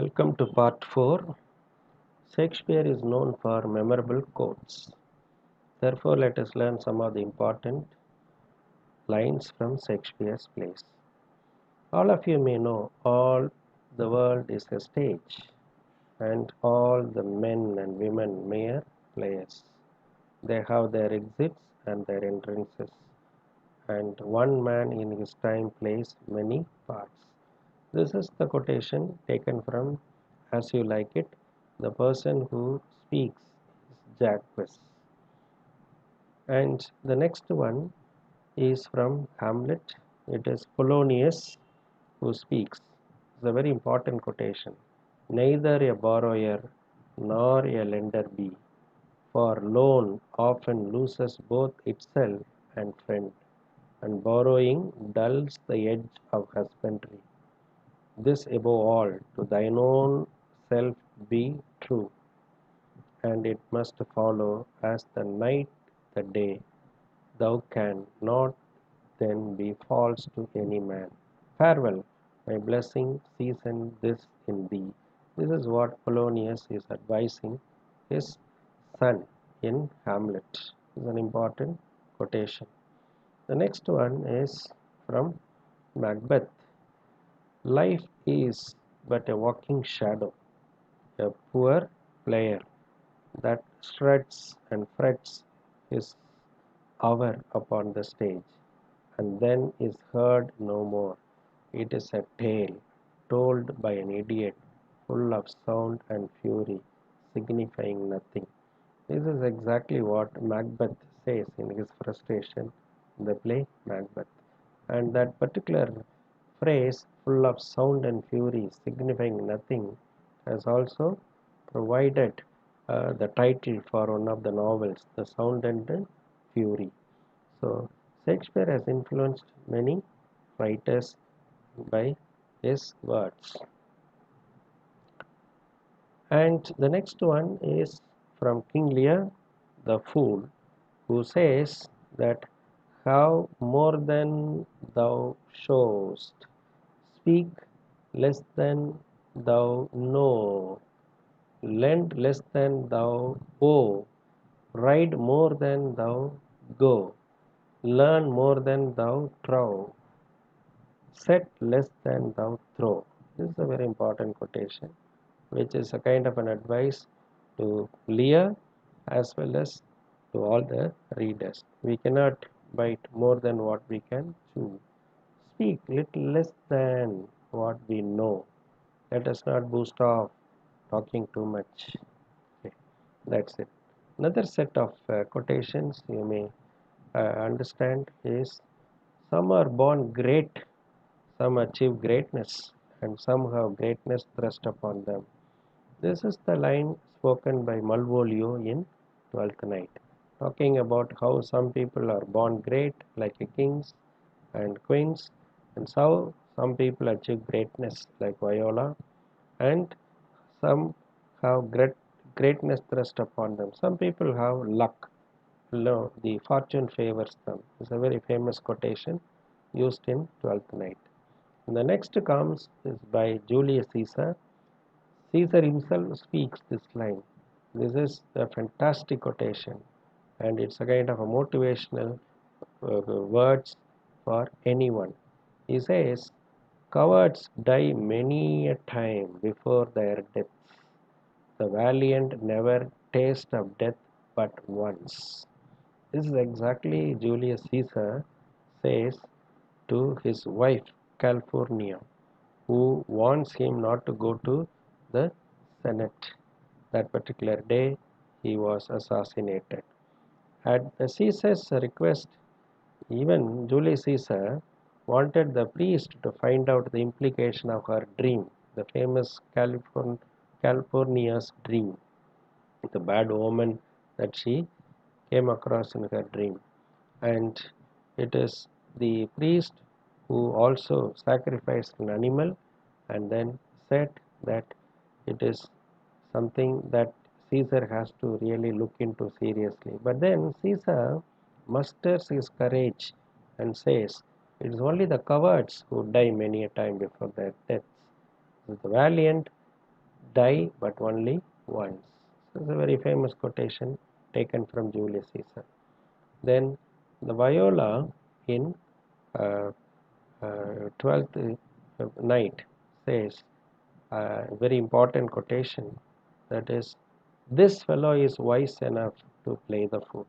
Welcome to part 4. Shakespeare is known for memorable quotes. Therefore, let us learn some of the important lines from Shakespeare's plays. All of you may know all the world is a stage, and all the men and women mere players. They have their exits and their entrances, and one man in his time plays many parts. This is the quotation taken from As You Like It. The person who speaks is Jacques. And the next one is from Hamlet. It is Polonius who speaks. It's a very important quotation. Neither a borrower nor a lender be, for loan often loses both itself and friend, and borrowing dulls the edge of husbandry. This above all, to thine own self be true, and it must follow as the night the day. Thou can not then be false to any man. Farewell, my blessing season this in thee. This is what Polonius is advising his son in Hamlet. This is an important quotation. The next one is from Macbeth. Life is but a walking shadow, a poor player that struts and frets his hour upon the stage, and then is heard no more. It is a tale told by an idiot, full of sound and fury, signifying nothing. This is exactly what Macbeth says in his frustration in the play Macbeth. And that particular phrase, full of sound and fury, signifying nothing, has also provided the title for one of the novels, The Sound and the Fury. So, Shakespeare has influenced many writers by his words. And the next one is from King Lear, the fool, who says that have more than thou showest, speak less than thou know, lend less than thou owe, ride more than thou go, learn more than thou trow, set less than thou throw. This is a very important quotation, which is a kind of an advice to Lear as well as to all the readers. We cannot bite more than what we can chew. Speak little less than what we know. Let us not boost off talking too much. Okay, that's it. Another set of quotations you may understand is some are born great, some achieve greatness, and some have greatness thrust upon them. This is the line spoken by Malvolio in Twelfth Night, talking about how some people are born great, like kings and queens, and how some people achieve greatness, like Viola, and some have greatness thrust upon them. Some people have luck. No, the fortune favors them. It's a very famous quotation used in Twelfth Night. And the next comes is by Julius Caesar. Caesar himself speaks this line. This is a fantastic quotation, and it's a kind of a motivational words for anyone. He says, cowards die many a time before their deaths. The valiant never taste of death but once. This is exactly Julius Caesar says to his wife Calpurnia, who warns him not to go to the Senate. That particular day he was assassinated. At the Caesar's request, even Julius Caesar wanted the priest to find out the implication of her dream, the famous Calpurnia's dream, the bad omen that she came across in her dream. And it is the priest who also sacrificed an animal and then said that it is something that Caesar has to really look into seriously. But then Caesar musters his courage and says, it is only the cowards who die many a time before their deaths. The valiant die but only once. This is a very famous quotation taken from Julius Caesar. Then the viola in uh, 12th night says a very important quotation, that is, this fellow is wise enough to play the fool.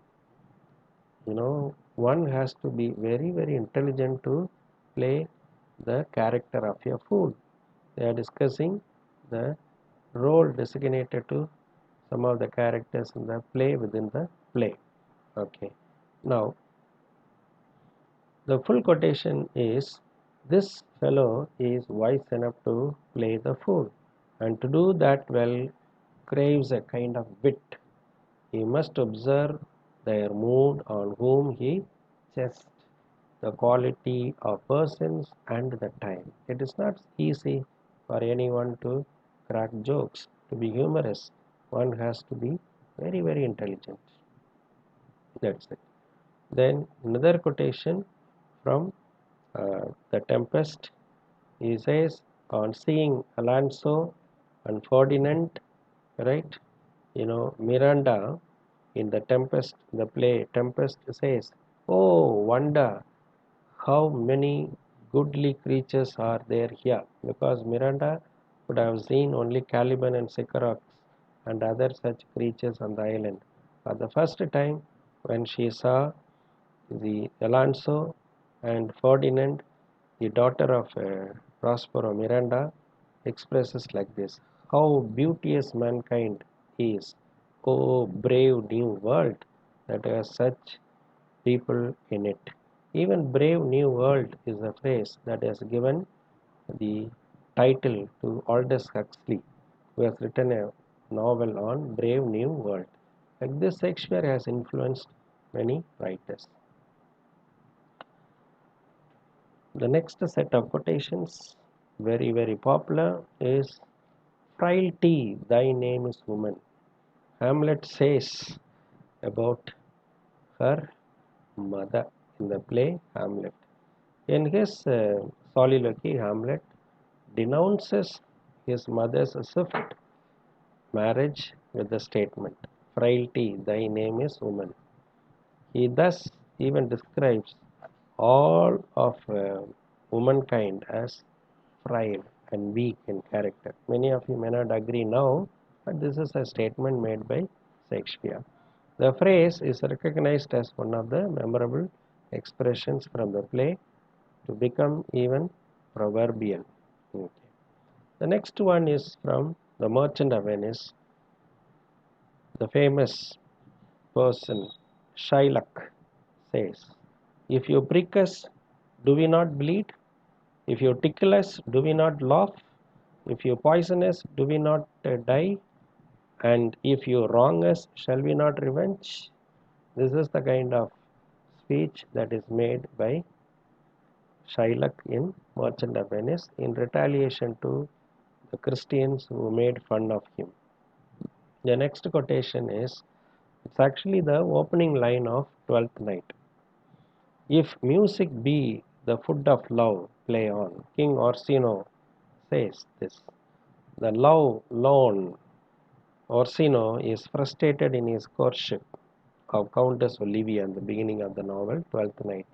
One has to be very, very intelligent to play the character of a fool. They are discussing the role designated to some of the characters in the play within the play. Okay. Now, the full quotation is, this fellow is wise enough to play the fool, and to do that well craves a kind of wit. He must observe their mood on whom he jests, the quality of persons and the time. It is not easy for anyone to crack jokes, to be humorous. One has to be very, very intelligent. That's it. Then another quotation from The Tempest. He says, on seeing Alonso and Ferdinand, right? Miranda in the Tempest, the play Tempest says, "Oh, wonder how many goodly creatures are there here," because Miranda would have seen only Caliban and Sycorax and other such creatures on the island. For the first time, when she saw the Alonso and Ferdinand, the daughter of Prospero, Miranda expresses like this: how beauteous mankind is! Oh, brave new world that has such people in it. Even Brave New World is a phrase that has given the title to Aldous Huxley, who has written a novel on Brave New World. Like this, Shakespeare has influenced many writers. The next set of quotations, very, very popular, is Frailty, thy name is woman. Hamlet says about her mother in the play Hamlet. In his soliloquy, Hamlet denounces his mother's swift marriage with the statement, Frailty, thy name is woman. He thus even describes all of womankind as frail and weak in character. Many of you may not agree now, but this is a statement made by Shakespeare. The phrase is recognized as one of the memorable expressions from the play to become even proverbial. Okay. The next one is from The Merchant of Venice. The famous person Shylock says, if you prick us, do we not bleed? If you tickle us, do we not laugh? If you poison us, do we not die? And if you wrong us, shall we not revenge? This is the kind of speech that is made by Shylock in Merchant of Venice in retaliation to the Christians who made fun of him. The next quotation is, it's actually the opening line of Twelfth Night. If music be the food of love, play on. King Orsino says this. The lone Orsino is frustrated in his courtship of Countess Olivia in the beginning of the novel, Twelfth Night.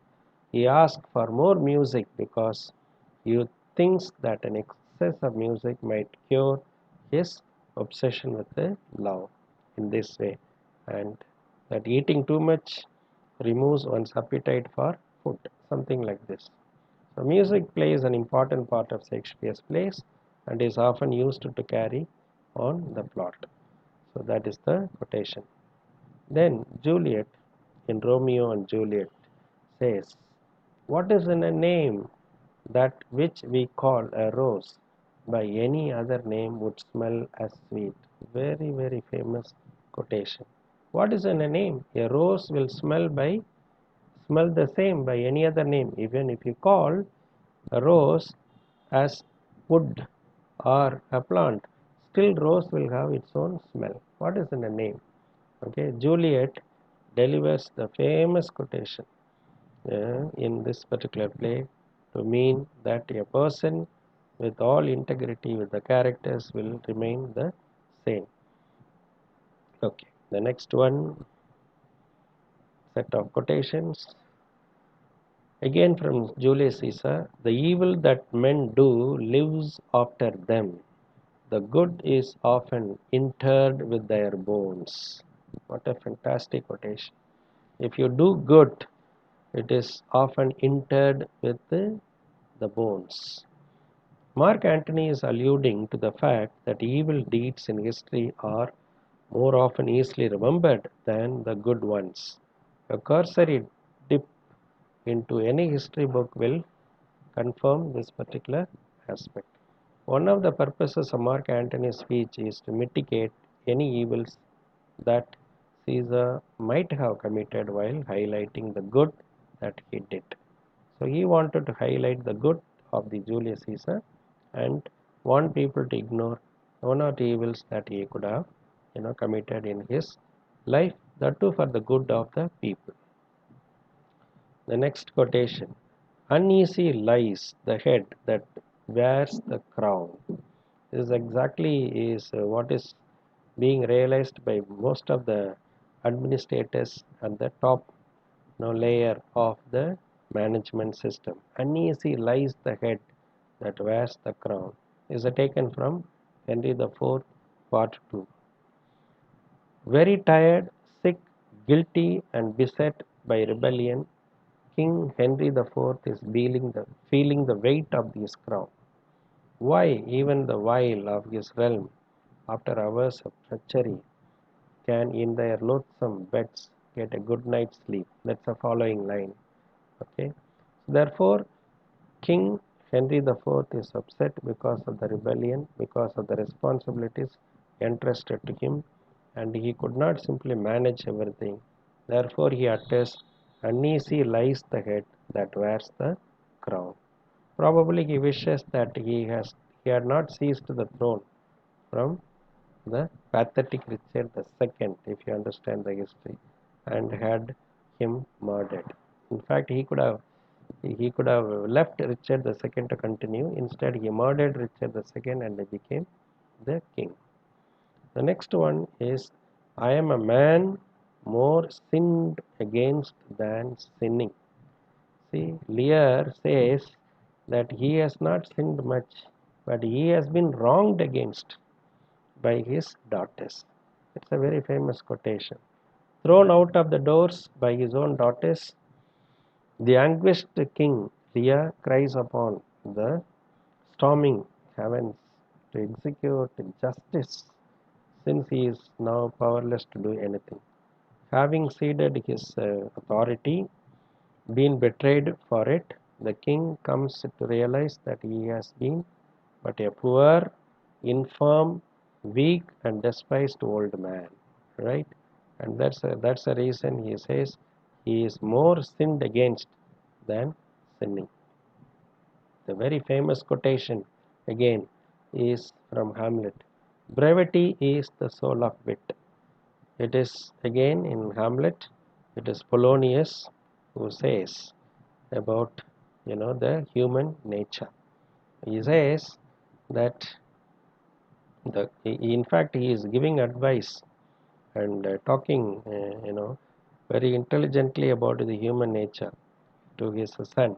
He asks for more music because he thinks that an excess of music might cure his obsession with the love in this way, and that eating too much removes one's appetite for food, something like this. So music plays an important part of Shakespeare's plays and is often used to carry on the plot. So that is the quotation. Then Juliet in Romeo and Juliet says, what is in a name that which we call a rose by any other name would smell as sweet? Very, very famous quotation. What is in a name? A rose will smell the same by any other name. Even if you call a rose as wood or a plant, still rose will have its own smell. What is in a name? Okay, Juliet delivers the famous quotation in this particular play to mean that a person with all integrity, with the characters will remain the same. Okay, the next one, set of quotations. Again from Julius Caesar, the evil that men do lives after them. The good is often interred with their bones. What a fantastic quotation. If you do good, it is often interred with the bones. Mark Antony is alluding to the fact that evil deeds in history are more often easily remembered than the good ones. A cursory dip into any history book will confirm this particular aspect. One of the purposes of Mark Antony's speech is to mitigate any evils that Caesar might have committed while highlighting the good that he did. So he wanted to highlight the good of the Julius Caesar and want people to ignore one or two evils that he could have committed in his life, that too for the good of the people. The next quotation, uneasy lies the head that wears the crown. This exactly is what is being realized by most of the administrators at the top layer of the management system. Uneasy lies the head that wears the crown is taken from Henry IV, Part 2. Very tired, sick, guilty, and beset by rebellion, King Henry IV is feeling the weight of this crown. Why, even the while of his realm, after hours of treachery, can in their loathsome beds get a good night's sleep? That's the following line. Okay. Therefore, King Henry IV is upset because of the rebellion, because of the responsibilities entrusted to him, and he could not simply manage everything. Therefore, he utters, uneasy lies the head that wears the crown. Probably he wishes that he had not seized the throne from the pathetic Richard II, if you understand the history, and had him murdered. In fact, he could have left Richard II to continue. Instead, he murdered Richard II and became the king. The next one is, I am a man more sinned against than sinning. See, Lear says that he has not sinned much, but he has been wronged against by his daughters. It's a very famous quotation. Thrown out of the doors by his own daughters, the anguished king Lear cries upon the storming heavens to execute justice, since he is now powerless to do anything. Having ceded his authority, been betrayed for it, the king comes to realize that he has been but a poor, infirm, weak, and despised old man. Right? And that's the reason he says he is more sinned against than sinning. The very famous quotation again is from Hamlet. Brevity is the soul of wit. It is again in Hamlet. It is Polonius who says about the human nature. He says that in fact he is giving advice and talking very intelligently about the human nature to his son,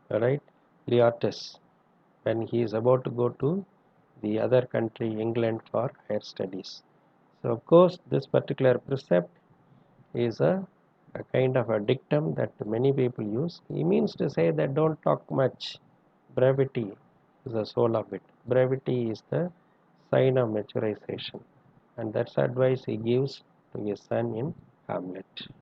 right, Leotus, when he is about to go to the other country, England, for higher studies. So of course this particular precept is a kind of a dictum that many people use. He means to say that don't talk much. Brevity is the soul of it. Brevity is the sign of maturization. And that's advice he gives to his son in Hamlet.